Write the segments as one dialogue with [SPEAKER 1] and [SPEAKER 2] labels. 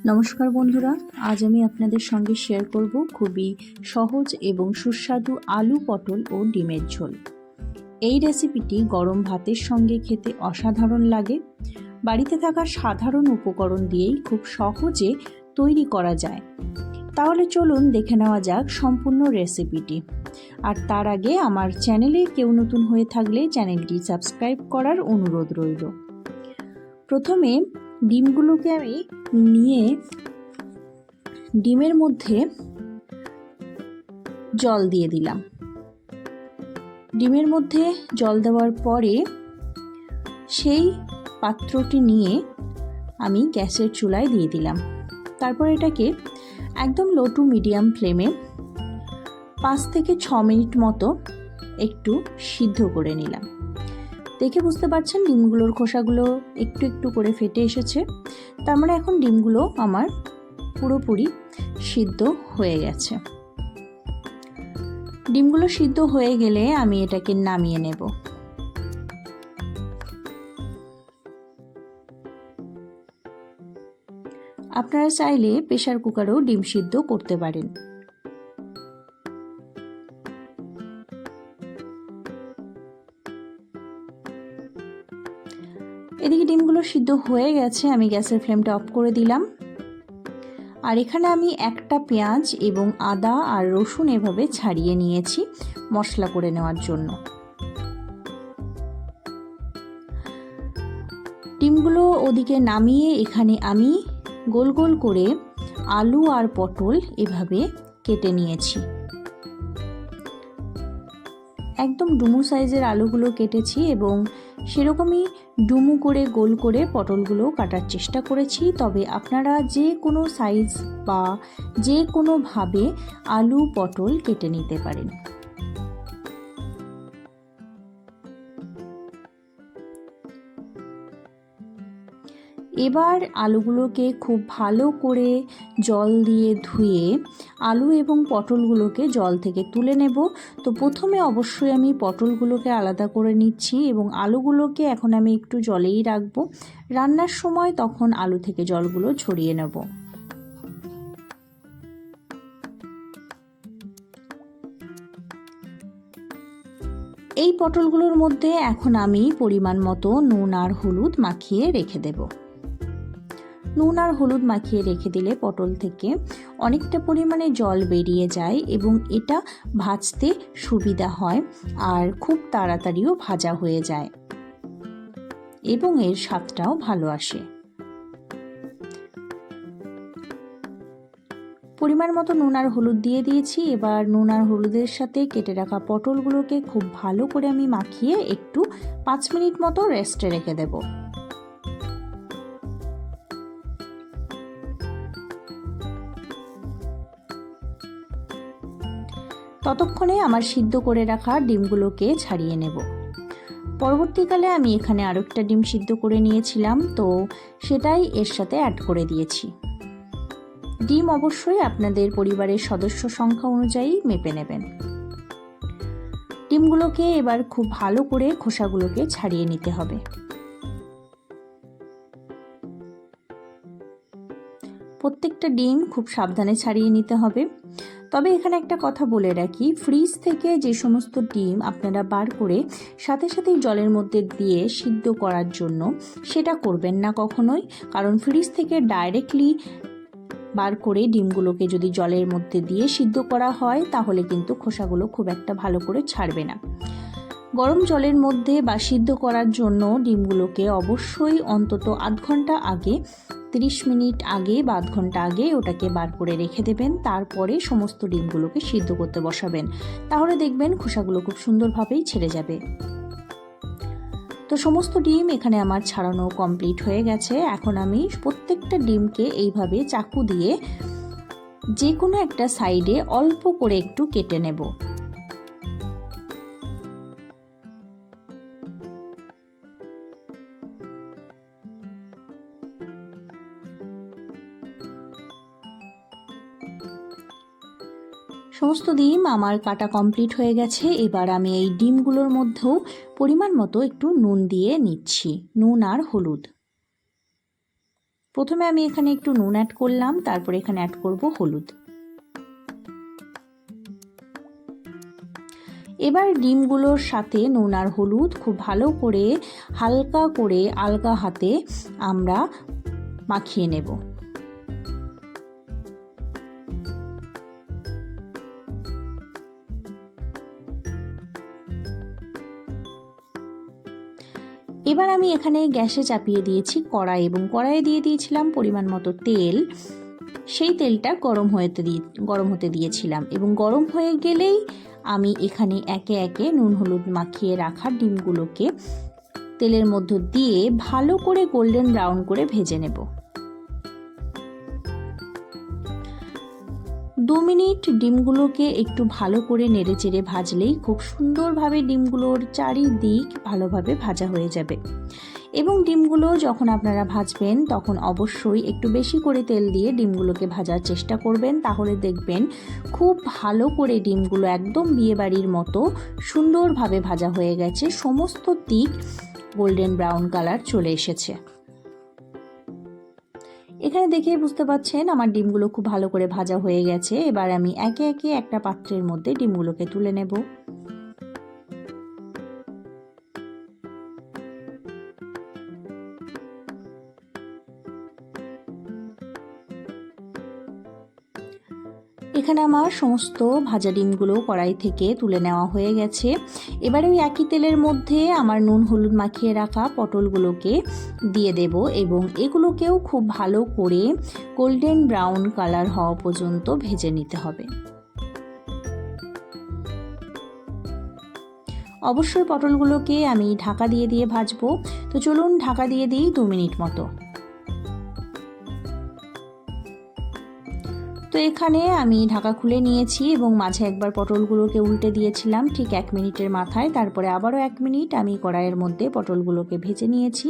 [SPEAKER 1] নমস্কার বন্ধুরা, আজ আমি আপনাদের সঙ্গে শেয়ার করব খুবই সহজ এবং সুস্বাদু আলু পটল ও ডিমের ঝোল। এই রেসিপিটি গরম ভাতের সঙ্গে খেতে অসাধারণ লাগে। বাড়িতে থাকা সাধারণ উপকরণ দিয়েই খুব সহজে তৈরি করা যায়। তাহলে চলুন দেখে নেওয়া যাক সম্পূর্ণ রেসিপিটি। আর তার আগে আমার চ্যানেলে কেউ নতুন হয়ে থাকলে চ্যানেলটি সাবস্ক্রাইব করার অনুরোধ রইল। প্রথমে ডিমগুলোকে আমি নিয়ে ডিমের মধ্যে জল দিয়ে দিলাম। ডিমের মধ্যে জল দেওয়ার পরে সেই পাত্রটি নিয়ে আমি গ্যাসের চুলায় দিয়ে দিলাম। তারপর এটাকে একদম লো টু মিডিয়াম ফ্লেমে 5 থেকে 6 মিনিট মতো একটু সিদ্ধ করে নিলাম। দেখে বুঝতে পারছেন ডিমগুলোর খোসাগুলো একটু একটু করে ফেটে এসেছে। তার মানে এখন ডিমগুলো আমার পুরোপুরি সিদ্ধ হয়ে গেছে। ডিমগুলো সিদ্ধ হয়ে গেলে আমি এটাকে নামিয়ে নেব। আপনারা চাইলে প্রেসার কুকারেও ডিম সিদ্ধ করতে পারেন। এদিকে ডিমগুলো সিদ্ধ হয়ে গেছে, আমি গ্যাসের ফ্লেমটা অফ করে দিলাম। আর এখানে আমি একটা পেঁয়াজ এবং আদা আর রসুন এভাবে ছাড়িয়ে নিয়েছি মশলা করে নেওয়ার জন্য। ডিমগুলো ওদিকে নামিয়ে এখানে আমি গোল গোল করে আলু আর পটল এভাবে কেটে নিয়েছি। একদম ডুমু সাইজের আলুগুলো কেটেছি এবং সেরকমই ডুমু করে গোল করে পটলগুলো কাটার চেষ্টা করেছি। তবে আপনারা যে কোনো সাইজ বা যে কোনোভাবে আলু পটল কেটে নিতে পারেন। এবার আলুগুলোকে খুব ভালো করে জল দিয়ে ধুয়ে আলু এবং পটলগুলোকে জল থেকে তুলে নেব। তো প্রথমে অবশ্যই আমি পটলগুলোকে আলাদা করে নিচ্ছি এবং আলুগুলোকে এখন আমি একটু জলেই রাখবো। রান্নার সময় তখন আলু থেকে জলগুলো ছড়িয়ে নেব। এই পটলগুলোর মধ্যে এখন আমি পরিমাণ মতো নুন আর হলুদ মাখিয়ে রেখে দেব। নুন আর হলুদ মাখিয়ে রেখে দিলে পটল থেকে অনেকটা পরিমাণে জল বেরিয়ে যায় এবং এটা ভাজতে সুবিধা হয় আর খুব তাড়াতাড়িও ভাজা হয়ে যায় এবং এর স্বাদটাও ভালো আসে। পরিমাণ মতো নুন আর হলুদ দিয়ে দিয়েছি। এবার নুন আর হলুদের সাথে কেটে রাখা পটলগুলোকে খুব ভালো করে আমি মাখিয়ে একটু 5 মিনিট মতো রেস্টে রেখে দেব। ততক্ষণে আমার সিদ্ধ করে রাখা ডিমগুলোকে ছাড়িয়ে নেব। পরবর্তীকালে আমি এখানে আরও একটা ডিম সিদ্ধ করে নিয়েছিলাম, তো সেটাই এর সাথে অ্যাড করে দিয়েছি। ডিম অবশ্যই আপনাদের পরিবারের সদস্য সংখ্যা অনুযায়ী মেপে নেবেন। ডিমগুলোকে এবার খুব ভালো করে খোসাগুলোকে ছাড়িয়ে নিতে হবে। প্রত্যেকটা ডিম খুব সাবধানে ছাড়িয়ে নিতে হবে। তবে এখানে একটা কথা বলে রাখি, ফ্রিজ থেকে যে সমস্ত ডিম আপনারা বার করে সাথে সাথেই জলের মধ্যে দিয়ে সিদ্ধ করার জন্য সেটা করবেন না কখনোই। কারণ ফ্রিজ থেকে ডাইরেক্টলি বার করে ডিমগুলোকে যদি জলের মধ্যে দিয়ে সিদ্ধ করা হয় তাহলে কিন্তু খোসাগুলো খুব একটা ভালো করে ছাড়বে না। গরম জলের মধ্যে বা সিদ্ধ করার জন্য ডিমগুলোকে অবশ্যই অন্তত আধ ঘন্টা আগে, 30 মিনিট আগে বা আধ ঘন্টা আগে ওটাকে বার করে রেখে দেবেন। তারপরে সমস্ত ডিমগুলোকে সিদ্ধ করতে বসাবেন, তাহলে দেখবেন খোসাগুলো খুব সুন্দরভাবেই ছেড়ে যাবে। তো সমস্ত ডিম এখানে আমার ছাড়ানো কমপ্লিট হয়ে গেছে। এখন আমি প্রত্যেকটা ডিমকে এইভাবে চাকু দিয়ে যে কোনো একটা সাইডে অল্প করে একটু কেটে নেব। সমস্ত ডিম আমার কাটা কমপ্লিট হয়ে গেছে। এবার আমি এই ডিমগুলোর মধ্যেও পরিমাণ মতো একটু নুন দিয়ে নিচ্ছি, নুন আর হলুদ। প্রথমে আমি এখানে একটু নুন অ্যাড করলাম, তারপরে এখানে অ্যাড করব হলুদ। এবার ডিমগুলোর সাথে নুন আর হলুদ খুব ভালো করে হালকা করে আলগা হাতে আমরা মাখিয়ে নেব। এবার আমি এখানে গ্যাসে চাপিয়ে দিয়েছি কড়াই এবং কড়াইয়ে দিয়ে দিয়েছিলাম পরিমাণ মতো তেল। সেই তেলটা গরম হতে দিয়েছিলাম এবং গরম হয়ে গেলেই আমি এখানে একে একে নুন হলুদ মাখিয়ে রাখা ডিমগুলোকে তেলের মধ্যে দিয়ে ভালো করে গোল্ডেন ব্রাউন করে ভেজে নেব। 2 মিনিট ডিমগুলোকে একটু ভালো করে নেড়েচেড়ে ভাজলেই খুব সুন্দরভাবে ডিমগুলোর চারিদিক ভালোভাবে ভাজা হয়ে যাবে। এবং ডিমগুলো যখন আপনারা ভাজবেন তখন অবশ্যই একটু বেশি করে তেল দিয়ে ডিমগুলোকে ভাজার চেষ্টা করবেন, তাহলে দেখবেন খুব ভালো করে ডিমগুলো একদম বিয়েবাড়ির মতো সুন্দরভাবে ভাজা হয়ে গেছে, সমস্ত দিক গোল্ডেন ব্রাউন কালার চলে এসেছে। এখানে দেখেই বুঝতে পারছেন আমার ডিমগুলো খুব ভালো করে ভাজা হয়ে গেছে। এবার আমি একে একে একটা পাত্রের মধ্যে ডিমগুলোকে তুলে নেব। এখানে আমার সমস্ত ভাজা ডিমগুলো কড়াই থেকে তুলে নেওয়া হয়ে গেছে। এবারে ওই একই তেলের মধ্যে আমার নুন হলুদ মাখিয়ে রাখা পটলগুলোকে দিয়ে দেব এবং এগুলোকেও খুব ভালো করে গোল্ডেন ব্রাউন কালার হওয়া পর্যন্ত ভেজে নিতে হবে। অবশ্যই পটলগুলোকে আমি ঢাকা দিয়ে দিয়ে ভাজবো। তো চলুন ঢাকা দিয়ে দিই 2 মিনিট মতো। তো এখানে আমি ঢাকা খুলে নিয়েছি এবং মাঝে একবার পটলগুলোকে উল্টে দিয়েছিলাম ঠিক 1 মিনিটের মাথায়। তারপরে আবারও 1 মিনিট আমি কড়াইয়ের মধ্যে পটলগুলোকে ভেজে নিয়েছি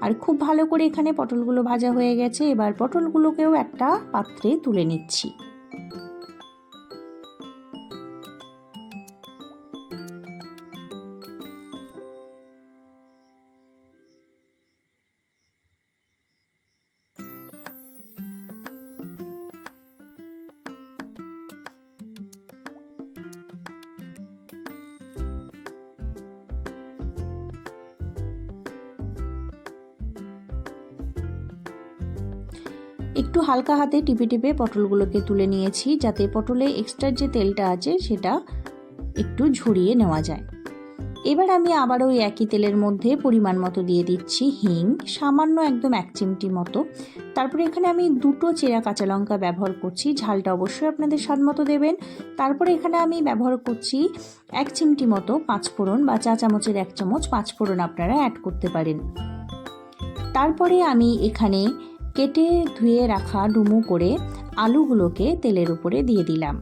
[SPEAKER 1] আর খুব ভালো করে এখানে পটলগুলো ভাজা হয়ে গেছে। এবার পটলগুলোকেও একটা পাত্রে তুলে নিচ্ছি। একটু হালকা হাতে টিপে টিপে পটলগুলোকে তুলে নিয়েছি, যাতে পটলে এক্সট্রা যে তেলটা আছে সেটা একটু ঝরিয়ে নেওয়া যায়। এবার আমি আবারও ওই একই তেলের মধ্যে পরিমাণ মতো দিয়ে দিচ্ছি হিং, সামান্য একদম 1 চিমটি মতো। তারপরে এখানে আমি 2টো চেরা কাঁচা লঙ্কা ব্যবহার করছি, ঝালটা অবশ্যই আপনাদের স্বাদ মতো দেবেন। তারপরে এখানে আমি ব্যবহার করছি 1 চিমটি মতো 5 ফোড়ন বা চা চামচের 1 চামচ 5 ফোড়ন আপনারা অ্যাড করতে পারেন। তারপরে আমি এখানে কেটে ধুয়ে রাখা ডুমো করে আলুগুলোকে তেলের উপরে দিয়ে দিলাম।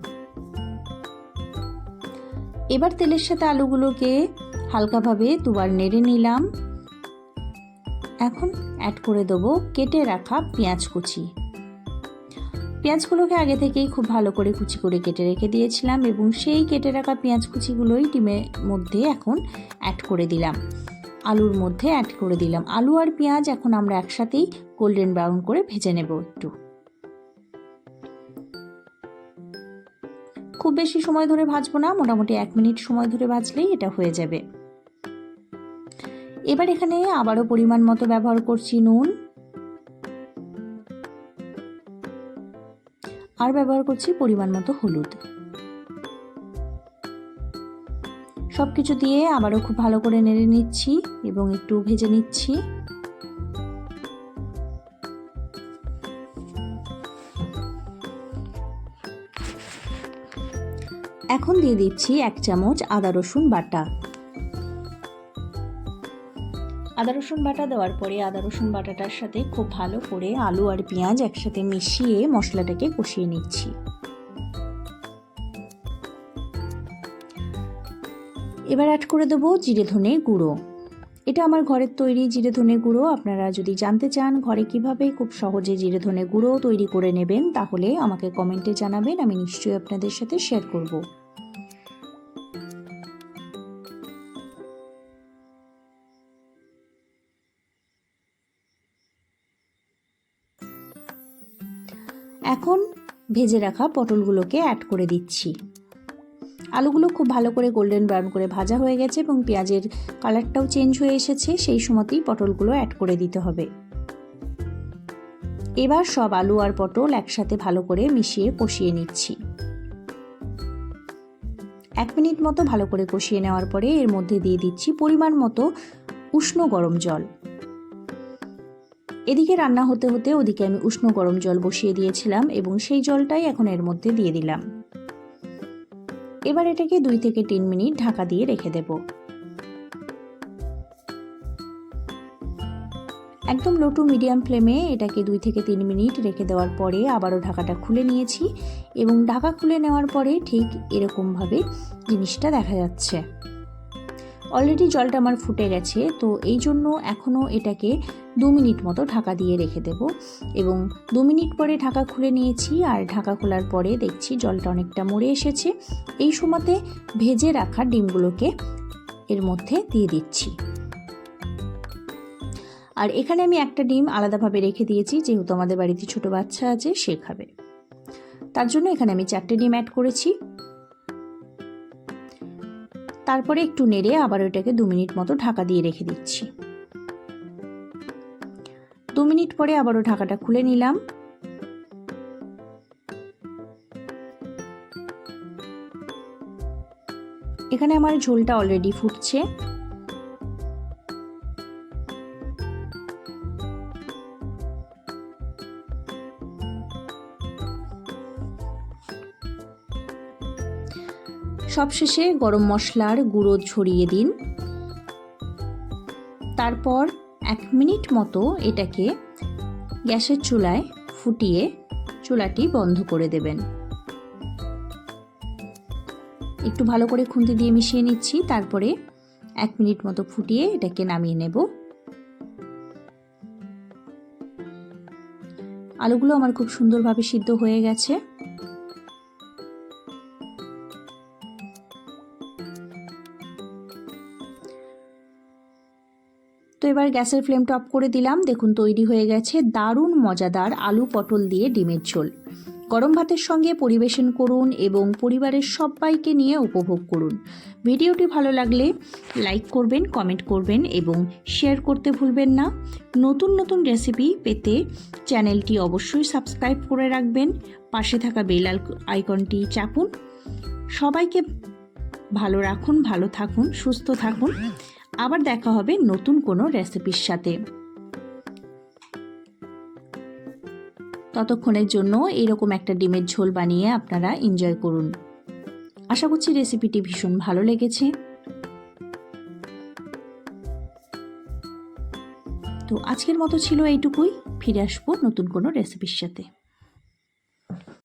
[SPEAKER 1] এবার তেলের সাথে আলুগুলোকে হালকাভাবে দুবার নেড়ে নিলাম। এখন অ্যাড করে দেবো কেটে রাখা পেঁয়াজ কুচি। পেঁয়াজগুলোকে আগে থেকেই খুব ভালো করে কুচি করে কেটে রেখে দিয়েছিলাম এবং সেই কেটে রাখা পেঁয়াজ কুচিগুলোই ডিমের মধ্যে এখন অ্যাড করে দিলাম, আলুর মধ্যে অ্যাড করে দিলাম। আলু আর পেঁয়াজ এখন আমরা একসাথেই গোল্ডেন ব্রাউন করে ভেজে নেব। একটু খুব বেশি সময় ধরে ভাজবো না, মোটামুটি 1 মিনিট সময় ধরে ভাজলেই এটা হয়ে যাবে। এবার এখানে আবারও পরিমাণ মতো ব্যবহার করছি নুন আর ব্যবহার করছি পরিমাণ মতো হলুদ। সবকিছু দিয়ে আবারও খুব ভালো করে নেড়ে নিচ্ছি এবং একটু ভেজে নিচ্ছি। এখন দিয়ে দিচ্ছি 1 চামচ আদা রসুন বাটা। আদা রসুন বাটা দেওয়ার পরে আদা রসুন বাটাটার সাথে খুব ভালো করে আলু আর পেঁয়াজ একসাথে মিশিয়ে মশলাটাকে কষিয়ে নিচ্ছি। এবার অ্যাড করে দেবো জিরে ধনে গুঁড়ো। এটা আমার ঘরের তৈরি জিরে ধনে গুঁড়ো। আপনারা যদি জানতে চান ঘরে কিভাবে খুব সহজে জিরে ধনে গুঁড়ো তৈরি করে নেবেন, তাহলে আমাকে কমেন্টে জানাবেন, আমি নিশ্চয়ই আপনাদের সাথে শেয়ার করব। এখন ভেজে রাখা পটলগুলোকে অ্যাড করে দিচ্ছি। আলুগুলো খুব ভালো করে গোল্ডেন ব্রাউন করে ভাজা হয়ে গেছে এবং পেঁয়াজের কালারটাও চেঞ্জ হয়ে এসেছে, সেই সময়তেই পটলগুলো অ্যাড করে দিতে হবে। এবার সব আলু আর পটল একসাথে ভালো করে মিশিয়ে কষিয়ে নিচ্ছি। 1 মিনিট মতো ভালো করে কষিয়ে নেওয়ার পরে এর মধ্যে দিয়ে দিচ্ছি পরিমাণ মতো উষ্ণ গরম জল। এদিকে রান্না হতে হতে ওদিকে আমি উষ্ণ গরম জল বসিয়ে দিয়েছিলাম এবং সেই জলটাই এখন এর মধ্যে দিয়ে দিলাম। এবার এটাকে 2 থেকে 3 মিনিট ঢাকা দিয়ে রেখে দেব। একদম লো টু মিডিয়াম ফ্লেমে এটাকে 2 থেকে 3 মিনিট রেখে দেওয়ার পরে আবারও ঢাকাটা খুলে নিয়েছি এবং ঢাকা খুলে নেওয়ার পরে ঠিক এরকমভাবে জিনিসটা দেখা যাচ্ছে। অলরেডি জলটা আমার ফুটে গেছে, তো এই জন্য এখনও এটাকে 2 মিনিট মতো ঢাকা দিয়ে রেখে দেব এবং 2 মিনিট পরে ঢাকা খুলে নিয়েছি। আর ঢাকা খোলার পরে দেখছি জলটা অনেকটা মরে এসেছে। এই সময়তে ভেজে রাখা ডিমগুলোকে এর মধ্যে দিয়ে দিচ্ছি। আর এখানে আমি একটা ডিম আলাদাভাবে রেখে দিয়েছি, যেহেতু আমাদের বাড়িতে ছোট বাচ্চা আছে, সে খাবে। তার জন্য এখানে আমি 4টে ডিম অ্যাড করেছি। তারপরে একটু নেড়ে আবার ওটাকে 2 মিনিট মতো ঢাকা দিয়ে রেখে দিচ্ছি। 2 মিনিট পরে আবারও ঢাকাটা খুলে নিলাম। এখানে আমার ঝোলটা অলরেডি ফুটছে। সবশেষে গরম মশলার গুঁড়ো ছড়িয়ে দিন। তারপর 1 মিনিট মতো এটাকে গ্যাসের চুলায় ফুটিয়ে চুলাটি বন্ধ করে দেবেন। একটু ভালো করে খুন্তি দিয়ে মিশিয়ে নিচ্ছি। তারপরে 1 মিনিট মতো ফুটিয়ে এটাকে নামিয়ে নেব। আলুগুলো আমার খুব সুন্দরভাবে সিদ্ধ হয়ে গেছে। তো এবার গ্যাসের ফ্লেমটা অফ করে দিলাম। দেখুন তৈরি হয়ে গেছে দারুণ মজাদার আলু পটল দিয়ে ডিমের ঝোল। গরম ভাতের সঙ্গে পরিবেশন করুন এবং পরিবারের সবাইকে নিয়ে উপভোগ করুন। ভিডিওটি ভালো লাগলে লাইক করবেন, কমেন্ট করবেন এবং শেয়ার করতে ভুলবেন না। নতুন নতুন রেসিপি পেতে চ্যানেলটি অবশ্যই সাবস্ক্রাইব করে রাখবেন। পাশে থাকা বেল আইকনটি চাপুন। সবাইকে ভালো রাখুন, ভালো থাকুন, সুস্থ থাকুন। আবার দেখা হবে নতুন কোনো রেসিপির সাথে। ততক্ষণের জন্য এরকম একটা ডিমের ঝোল বানিয়ে আপনারা এনজয় করুন। আশা করছি রেসিপিটি ভীষণ ভালো লেগেছে। তো আজকের মতো ছিল এইটুকুই। ফিরে আসবো নতুন কোনো রেসিপির সাথে।